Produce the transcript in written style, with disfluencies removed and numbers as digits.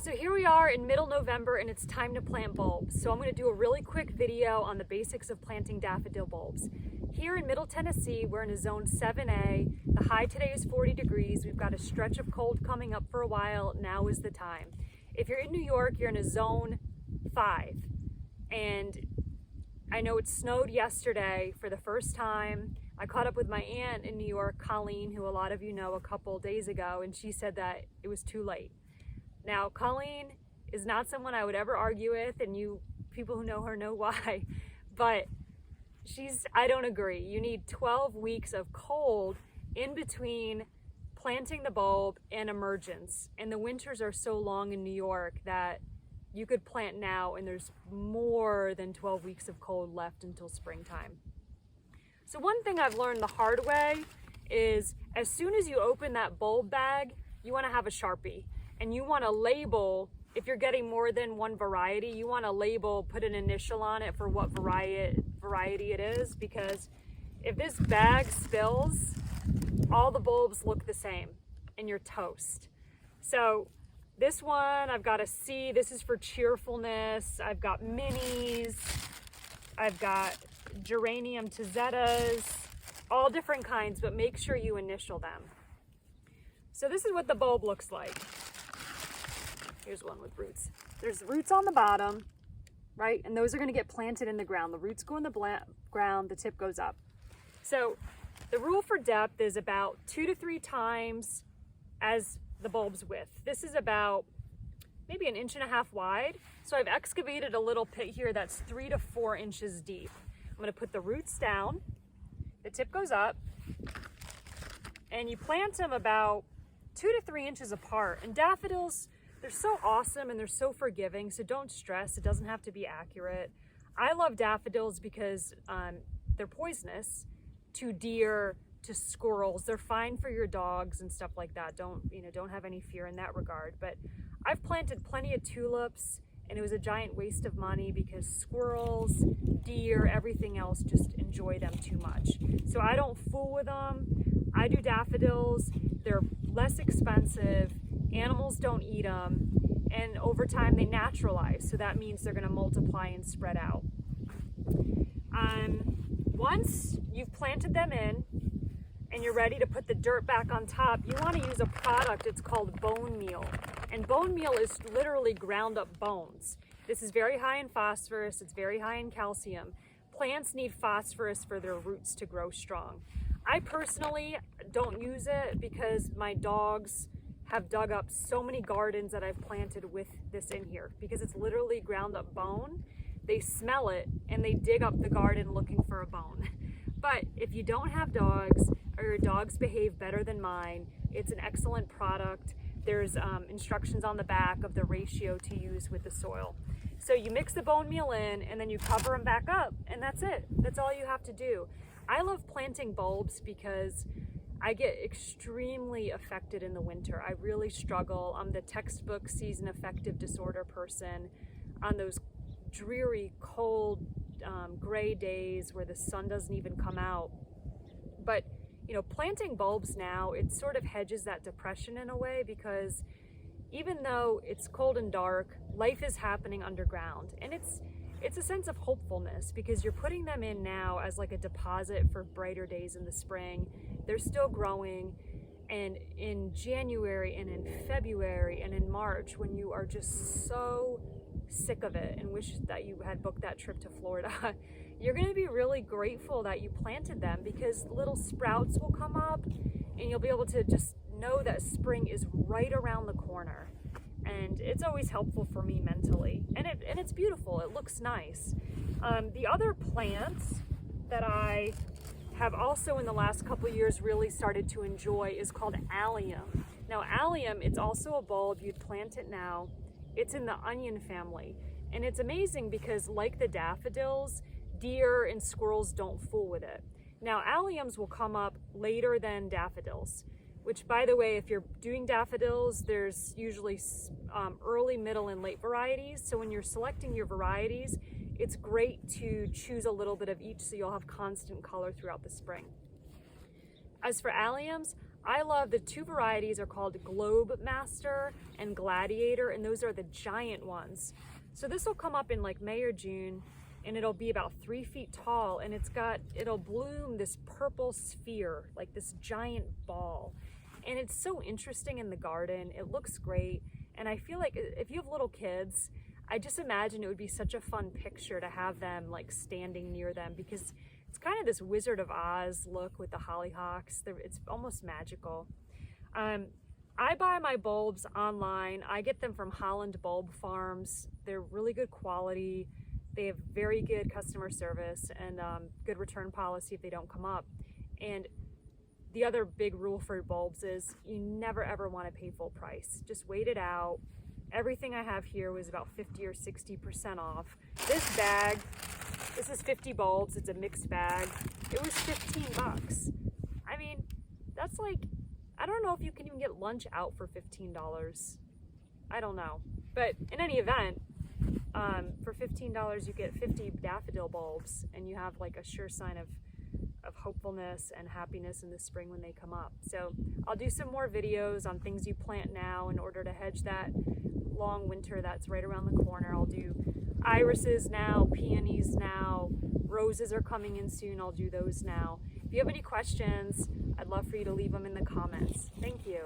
So here we are in middle November and it's time to plant bulbs. So I'm going to do a really quick video on the basics of planting daffodil bulbs. Here in Middle Tennessee, we're in a zone 7A. The high today is 40 degrees. We've got a stretch of cold coming up for a while. Now is the time. If you're in New York, you're in a zone 5. And I know it snowed yesterday for the first time. I caught up with my aunt in New York, Colleen, who a lot of you know, a couple days ago, and she said that it was too late. Now, Colleen is not someone I would ever argue with, and you people who know her know why, but I don't agree. You need 12 weeks of cold in between planting the bulb and emergence. And the winters are so long in New York that you could plant now and there's more than 12 weeks of cold left until springtime. So one thing I've learned the hard way is as soon as you open that bulb bag, you want to have a Sharpie. And you want to label, if you're getting more than one variety, you want to label, put an initial on it for what variety it is, because if this bag spills, all the bulbs look the same and you're toast. So this one, I've got a C, this is for cheerfulness. I've got minis, I've got geranium tozettas, all different kinds, but make sure you initial them. So this is what the bulb looks like. Here's one with roots. There's roots on the bottom, right? And those are going to get planted in the ground. The roots go in the ground, the tip goes up. So the rule for depth is about 2 to 3 times as the bulb's width. This is about maybe 1.5 inches wide. So I've excavated a little pit here that's 3 to 4 inches deep. I'm going to put the roots down, the tip goes up, and you plant them about 2 to 3 inches apart. And daffodils, they're so awesome and they're so forgiving, so don't stress. It doesn't have to be accurate. I love daffodils because they're poisonous to deer, to squirrels. They're fine for your dogs and stuff like that. Don't have any fear in that regard. But I've planted plenty of tulips and it was a giant waste of money because squirrels, deer, everything else just enjoy them too much. So I don't fool with them. I do daffodils. They're less expensive. Animals don't eat them, and over time they naturalize, so that means they're going to multiply and spread out. Once you've planted them in and you're ready to put the dirt back on top, you want to use a product. It's called bone meal, and bone meal is literally ground up bones. This is very high in phosphorus, it's very high in calcium. Plants need phosphorus for their roots to grow strong. I personally don't use it because my dogs have dug up so many gardens that I've planted with this in here because it's literally ground up bone. They smell it and they dig up the garden looking for a bone. But if you don't have dogs or your dogs behave better than mine, it's an excellent product. There's instructions on the back of the ratio to use with the soil. So you mix the bone meal in and then you cover them back up and that's it. That's all you have to do. I love planting bulbs because I get extremely affected in the winter. I really struggle. I'm the textbook season affective disorder person on those dreary, cold, gray days where the sun doesn't even come out. But, planting bulbs now, it sort of hedges that depression in a way because even though it's cold and dark, life is happening underground. And it's a sense of hopefulness because you're putting them in now as like a deposit for brighter days in the spring. They're still growing, and in January and in February and in March, when you are just so sick of it and wish that you had booked that trip to Florida, you're going to be really grateful that you planted them because little sprouts will come up and you'll be able to just know that spring is right around the corner. And it's always helpful for me mentally, and it's beautiful. It looks nice. The other plants that I have also in the last couple of years really started to enjoy is called allium. Now allium, it's also a bulb. You'd plant it now. It's in the onion family, and it's amazing because like the daffodils, deer and squirrels don't fool with it. Now alliums will come up later than daffodils, which, by the way, if you're doing daffodils, there's usually early, middle, and late varieties. So when you're selecting your varieties, it's great to choose a little bit of each so you'll have constant color throughout the spring. As for alliums, I love the two varieties are called Globemaster and Gladiator, and those are the giant ones. So this will come up in like May or June, and it'll be about 3 feet tall, and it'll bloom this purple sphere, like this giant ball. And it's so interesting in the garden. It looks great. And I feel like if you have little kids, I just imagine it would be such a fun picture to have them like standing near them, because it's kind of this Wizard of Oz look with the hollyhocks. It's almost magical. I buy my bulbs online. I get them from Holland Bulb Farms. They're really good quality. They have very good customer service and good return policy if they don't come up. And the other big rule for bulbs is you never ever want to pay full price. Just wait it out. Everything I have here was about 50 or 60% off. This bag, this is 50 bulbs. It's a mixed bag. It was 15 bucks. I mean, that's like, I don't know if you can even get lunch out for $15. I don't know. But in any event, for $15 you get 50 daffodil bulbs, and you have like a sure sign of hopefulness and happiness in the spring when they come up. So I'll do some more videos on things you plant now in order to hedge that long winter that's right around the corner. I'll do irises now, peonies now, roses are coming in soon. I'll do those now. If you have any questions, I'd love for you to leave them in the comments. Thank you.